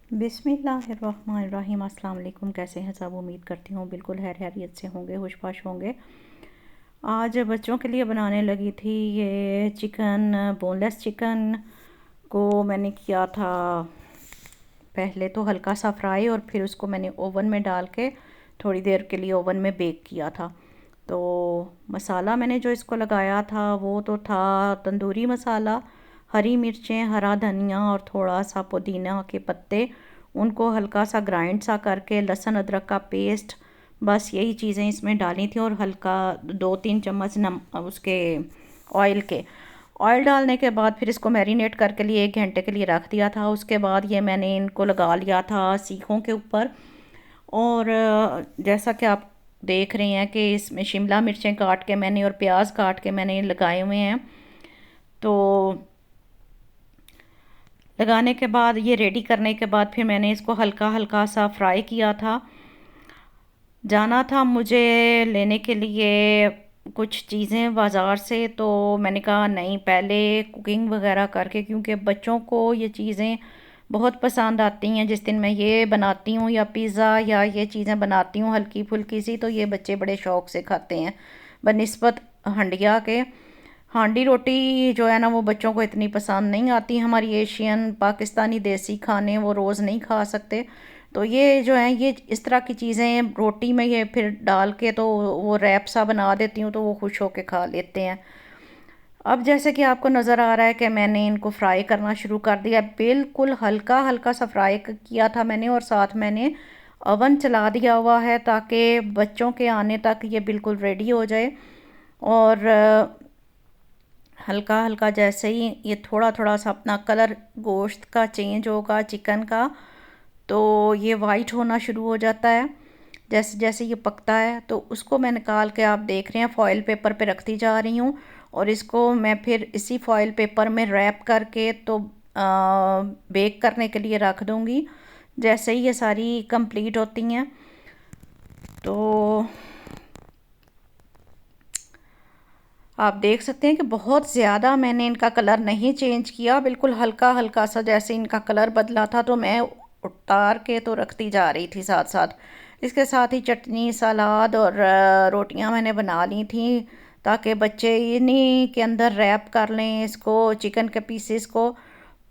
बिस्मिल्लाहिर्रहमानिर्रहीम। अस्सलाम वालेकुम। कैसे हैं सब? उम्मीद करती हूँ बिल्कुल खैरियत से होंगे, हुश-बाश होंगे। आज बच्चों के लिए बनाने लगी थी ये चिकन, बोनलेस चिकन को मैंने किया था पहले तो हल्का सा फ्राई, और फिर उसको मैंने ओवन में डाल के थोड़ी देर के लिए ओवन में बेक किया था। तो मसाला मैंने जो इसको लगाया था वो तो था तंदूरी मसाला, हरी मिर्चें, हरा धनिया और थोड़ा सा पुदीना के पत्ते, उनको हल्का सा ग्राइंड सा करके, लहसुन अदरक का पेस्ट, बस यही चीज़ें इसमें डाली थी। और हल्का 2-3 चम्मच उसके ऑयल के, ऑयल डालने के बाद फिर इसको मैरिनेट करके लिए 1 घंटे के लिए रख दिया था। उसके बाद ये मैंने इनको लगा लिया था सीखों के ऊपर। और जैसा कि आप देख रहे हैं कि इसमें शिमला मिर्चें काट के मैंने और प्याज काट के मैंने लगाए हुए हैं। तो लगाने के बाद, ये रेडी करने के बाद, फिर मैंने इसको हल्का हल्का सा फ्राई किया था। जाना था मुझे लेने के लिए कुछ चीज़ें बाज़ार से, तो मैंने कहा नहीं, पहले कुकिंग वगैरह करके, क्योंकि बच्चों को ये चीज़ें बहुत पसंद आती हैं। जिस दिन मैं ये बनाती हूँ या पिज़्ज़ा या ये चीज़ें बनाती हूँ हल्की फुल्की सी, तो ये बच्चे बड़े शौक़ से खाते हैं बनिस्बत हंडिया के। हांडी रोटी जो है ना, वो बच्चों को इतनी पसंद नहीं आती। हमारी एशियन पाकिस्तानी देसी खाने वो रोज़ नहीं खा सकते। तो ये जो है, ये इस तरह की चीज़ें रोटी में ये फिर डाल के तो वो रैप सा बना देती हूँ, तो वो खुश होके खा लेते हैं। अब जैसे कि आपको नज़र आ रहा है कि मैंने इनको फ्राई करना शुरू कर दिया। बिल्कुल हल्का हल्का सा फ्राई किया था मैंने, और साथ मैंने ओवन चला दिया हुआ है ताकि बच्चों के आने तक ये बिल्कुल रेडी हो जाए। और हल्का हल्का जैसे ही ये थोड़ा थोड़ा सा अपना कलर गोश्त का चेंज होगा, चिकन का, तो ये वाइट होना शुरू हो जाता है। जैसे जैसे ये पकता है तो उसको मैं निकाल के, आप देख रहे हैं, फॉइल पेपर पे रखती जा रही हूँ। और इसको मैं फिर इसी फॉइल पेपर में रैप करके तो बेक करने के लिए रख दूँगी। जैसे ही ये सारी कंप्लीट होती हैं, तो आप देख सकते हैं कि बहुत ज़्यादा मैंने इनका कलर नहीं चेंज किया, बिल्कुल हल्का हल्का सा जैसे इनका कलर बदला था तो मैं उतार के तो रखती जा रही थी साथ साथ। इसके साथ ही चटनी, सलाद और रोटियां मैंने बना ली थी, ताकि बच्चे इन्हीं के अंदर रैप कर लें इसको, चिकन के पीसेस को,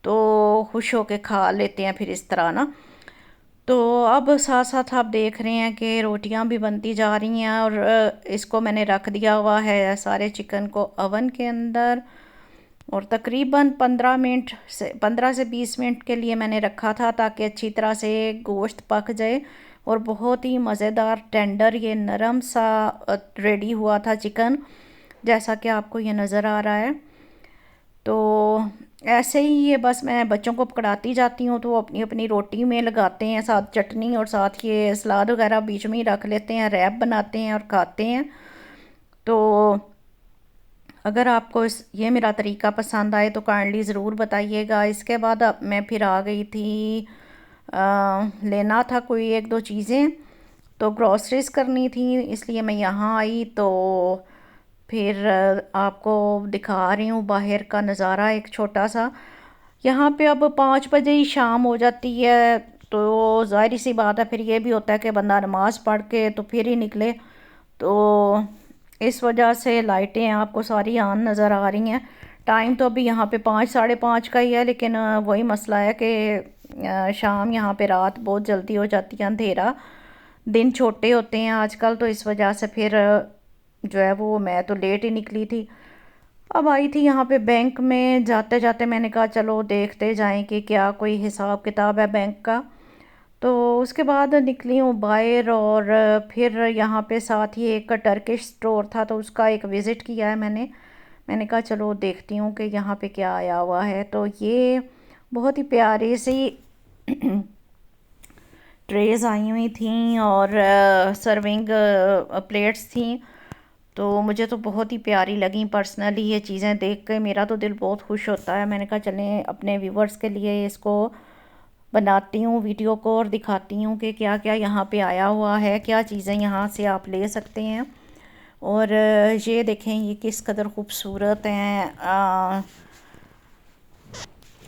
तो खुश होके खा लेते हैं फिर इस तरह ना। तो अब साथ साथ आप देख रहे हैं कि रोटियां भी बनती जा रही हैं, और इसको मैंने रख दिया हुआ है सारे चिकन को ओवन के अंदर। और तकरीबन 15 से 20 मिनट के लिए मैंने रखा था, ताकि अच्छी तरह से गोश्त पक जाए और बहुत ही मज़ेदार टेंडर ये नरम सा रेडी हुआ था चिकन, जैसा कि आपको ये नज़र आ रहा है। तो ऐसे ही ये बस मैं बच्चों को पकड़ाती जाती हूँ, तो वो अपनी अपनी रोटी में लगाते हैं, साथ चटनी और साथ ये सलाद वगैरह बीच में ही रख लेते हैं, रैप बनाते हैं और खाते हैं। तो अगर आपको ये मेरा तरीका पसंद आए तो काइंडली ज़रूर बताइएगा। इसके बाद अब मैं फिर आ गई थी, लेना था कोई एक दो चीज़ें, तो ग्रॉसरीज करनी थी, इसलिए मैं यहाँ आई। तो फिर आपको दिखा रही हूँ बाहर का नज़ारा एक छोटा सा। यहाँ पे अब 5 बजे ही शाम हो जाती है, तो ज़ाहिर सी बात है, फिर ये भी होता है कि बंदा नमाज़ पढ़ के तो फिर ही निकले। तो इस वजह से लाइटें आपको सारी ऑन नज़र आ रही हैं। टाइम तो अभी यहाँ पे 5-5:30 का ही है, लेकिन वही मसला है कि शाम यहाँ पे रात बहुत जल्दी हो जाती है, अंधेरा, दिन छोटे होते हैं आजकल, तो इस वजह से फिर जो है वो मैं तो लेट ही निकली थी। अब आई थी यहाँ पे बैंक में, जाते जाते मैंने कहा चलो देखते जाएं कि क्या कोई हिसाब किताब है बैंक का। तो उसके बाद निकली हूँ बाहर, और फिर यहाँ पे साथ ही एक टर्किश स्टोर था, तो उसका एक विज़िट किया है मैंने कहा चलो देखती हूँ कि यहाँ पे क्या आया हुआ है। तो ये बहुत ही प्यारी सी ट्रेज आई हुई थी और सर्विंग प्लेट्स थी, तो मुझे तो बहुत ही प्यारी लगी पर्सनली। ये चीज़ें देख के मेरा तो दिल बहुत खुश होता है। मैंने कहा चलें अपने व्यूवर्स के लिए इसको बनाती हूँ वीडियो को, और दिखाती हूँ कि क्या क्या यहाँ पे आया हुआ है, क्या चीज़ें यहाँ से आप ले सकते हैं। और ये देखें ये किस कदर खूबसूरत हैं।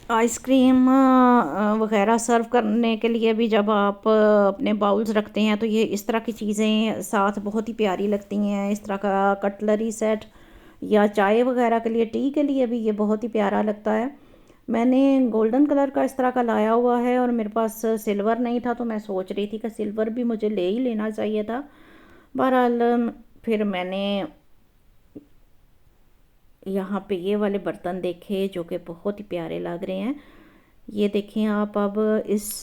आइसक्रीम वगैरह सर्व करने के लिए भी जब आप अपने बाउल्स रखते हैं तो ये इस तरह की चीज़ें साथ बहुत ही प्यारी लगती हैं। इस तरह का कटलरी सेट या चाय वगैरह के लिए, टी के लिए भी ये बहुत ही प्यारा लगता है। मैंने गोल्डन कलर का इस तरह का लाया हुआ है और मेरे पास सिल्वर नहीं था, तो मैं सोच रही थी कि सिल्वर भी मुझे ले ही लेना चाहिए था। बहरहाल फिर मैंने यहाँ पे ये वाले बर्तन देखे जो कि बहुत ही प्यारे लग रहे हैं। ये देखें आप, अब इस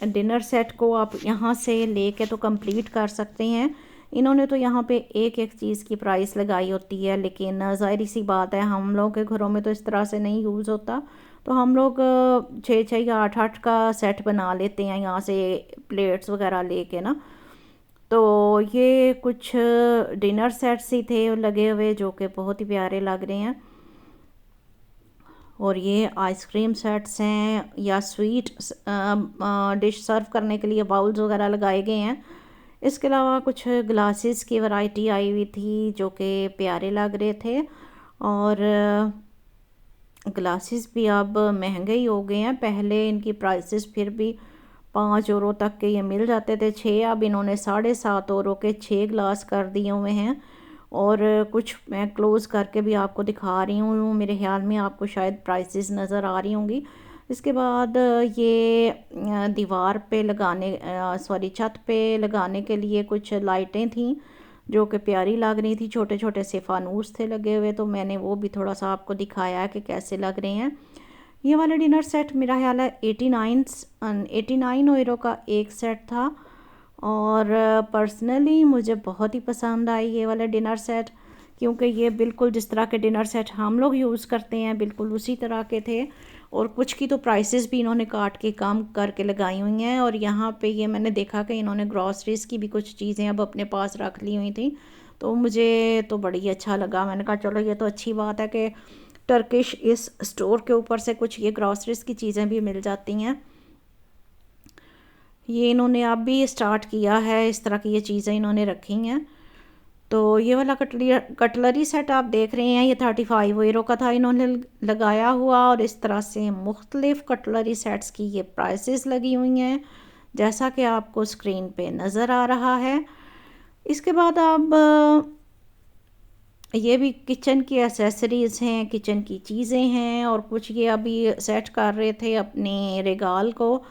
डिनर सेट को आप यहाँ से लेके तो कंप्लीट कर सकते हैं। इन्होंने तो यहाँ पे एक एक चीज़ की प्राइस लगाई होती है, लेकिन ज़ाहिर सी बात है हम लोग के घरों में तो इस तरह से नहीं यूज़ होता, तो हम लोग 6-6 या 8-8 का सेट बना लेते हैं यहाँ से प्लेट्स वगैरह लेके ना। तो ये कुछ डिनर सेट्स ही थे लगे हुए जो कि बहुत ही प्यारे लग रहे हैं। और ये आइसक्रीम सेट्स हैं या स्वीट डिश सर्व करने के लिए बाउल्स वगैरह लगाए गए हैं। इसके अलावा कुछ ग्लासेस की वैरायटी आई हुई थी जो कि प्यारे लग रहे थे। और ग्लासेस भी अब महंगे ही हो गए हैं। पहले इनकी प्राइसेस फिर भी 5 यूरो तक के ये मिल जाते थे, 6, अब इन्होंने 7.5 यूरो के 6 ग्लास कर दिए हुए हैं। और कुछ मैं क्लोज़ करके भी आपको दिखा रही हूँ, मेरे ख्याल में आपको शायद प्राइसेस नज़र आ रही होंगी। इसके बाद ये दीवार पे लगाने सॉरी छत पे लगाने के लिए कुछ लाइटें थी जो कि प्यारी लग रही थी। छोटे छोटे से फानूस थे लगे हुए, तो मैंने वो भी थोड़ा सा आपको दिखाया है कि कैसे लग रहे हैं। ये वाला डिनर सेट मेरा ख्याल है 89 यूरो का एक सेट था। और पर्सनली मुझे बहुत ही पसंद आई ये वाला डिनर सेट, क्योंकि ये बिल्कुल जिस तरह के डिनर सेट हम लोग यूज़ करते हैं बिल्कुल उसी तरह के थे। और कुछ की तो प्राइसेस भी इन्होंने काट के कम करके लगाई हुई हैं। और यहाँ पे ये मैंने देखा कि इन्होंने ग्रॉसरीज़ की भी कुछ चीज़ें अब अपने पास रख ली हुई थी, तो मुझे तो बड़ी अच्छा लगा। मैंने कहा चलो ये तो अच्छी बात है कि टर्किश इस स्टोर के ऊपर से कुछ ये ग्रॉसरीज़ की चीज़ें भी मिल जाती हैं। ये इन्होंने अब भी स्टार्ट किया है, इस तरह की ये चीज़ें इन्होंने रखी हैं। तो ये वाला कटलरी सेट आप देख रहे हैं, ये 35 यूरो का था इन्होंने लगाया हुआ। और इस तरह से मुख्तलिफ़ कटलरी सेट्स की ये प्राइसेस लगी हुई हैं जैसा कि आपको स्क्रीन पे नज़र आ रहा है। इसके बाद अब ये भी किचन की एसेसरीज़ हैं, किचन की चीज़ें हैं। और कुछ ये अभी सेट कर रहे थे अपने रेगाल को,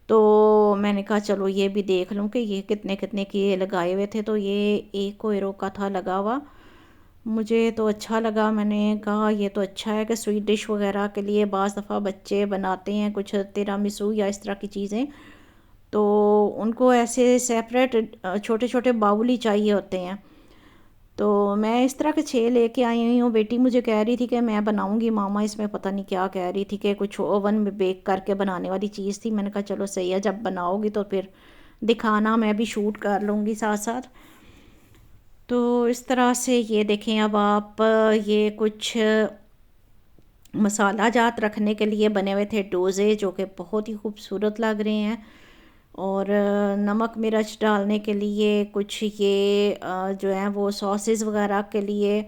तो मैंने कहा चलो ये भी देख लूँ कि ये कितने कितने के लगाए हुए थे। तो ये 1 यूरो का था लगा हुआ, मुझे तो अच्छा लगा। मैंने कहा ये तो अच्छा है कि स्वीट डिश वगैरह के लिए बाज़ दफ़ा बच्चे बनाते हैं कुछ तिरामिसू या इस तरह की चीज़ें, तो उनको ऐसे सेपरेट छोटे छोटे बाउल ही चाहिए होते हैं। तो मैं इस तरह के 6 लेके आई हुई हूँ। बेटी मुझे कह रही थी कि मैं बनाऊंगी मामा इसमें, पता नहीं क्या कह रही थी कि कुछ ओवन में बेक करके बनाने वाली चीज़ थी। मैंने कहा चलो सही है, जब बनाओगी तो फिर दिखाना, मैं भी शूट कर लूँगी साथ साथ। तो इस तरह से ये देखें अब आप, ये कुछ मसाला जात रखने के लिए बने हुए थे डोज़े जो कि बहुत ही खूबसूरत लग रहे हैं। और नमक मिर्च डालने के लिए कुछ ये जो है वो सॉसेस वगैरह के लिए।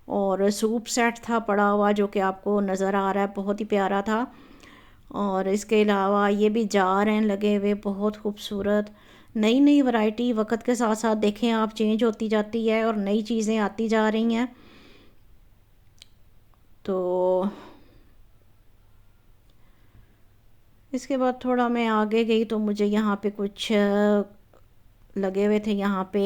और सूप सेट था पड़ा हुआ जो कि आपको नज़र आ रहा है, बहुत ही प्यारा था। और इसके अलावा ये भी जार हैं लगे हुए, बहुत खूबसूरत। नई नई वैरायटी वक्त के साथ साथ देखें आप चेंज होती जाती है और नई चीज़ें आती जा रही हैं। तो इसके बाद थोड़ा मैं आगे गई तो मुझे यहाँ पे कुछ लगे हुए थे यहाँ पे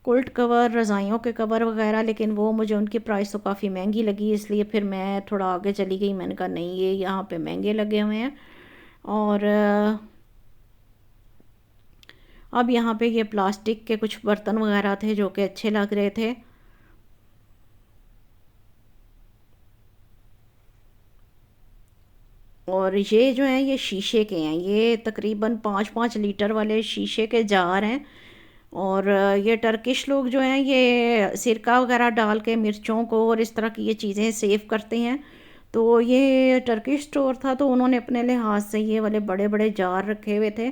कुल्ट कवर, रज़ाइयों के कवर वगैरह, लेकिन वो मुझे उनकी प्राइस तो काफ़ी महंगी लगी, इसलिए फिर मैं थोड़ा आगे चली गई। मैंने कहा नहीं ये यहाँ पे महंगे लगे हुए हैं। और अब यहाँ पे ये प्लास्टिक के कुछ बर्तन वगैरह थे जो कि अच्छे लग रहे थे। और ये जो हैं ये शीशे के हैं, ये तकरीबन 5-5 लीटर वाले शीशे के जार हैं। और ये टर्किश लोग जो हैं ये सिरका वगैरह डाल के मिर्चों को और इस तरह की ये चीज़ें सेव करते हैं। तो ये टर्किश स्टोर था, तो उन्होंने अपने लिहाज से ये वाले बड़े बड़े जार रखे हुए थे।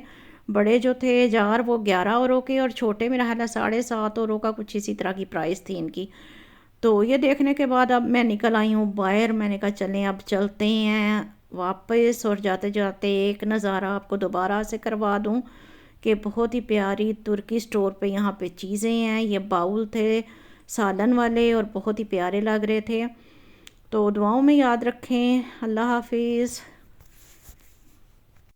बड़े जो थे जार वो 11 यूरो के, और छोटे मेरा ख्याल है 7.5 यूरो का कुछ इसी तरह की प्राइस थी इनकी। तो ये देखने के बाद अब मैं निकल आई हूँ बाहर। मैंने कहा चलें अब चलते हैं वापस, और जाते जाते एक नज़ारा आपको दोबारा से करवा दूँ कि बहुत ही प्यारी तुर्की स्टोर पे यहाँ पे चीज़ें हैं। ये बाउल थे सालन वाले और बहुत ही प्यारे लग रहे थे। तो दुआओं में याद रखें। अल्लाह हाफिज़।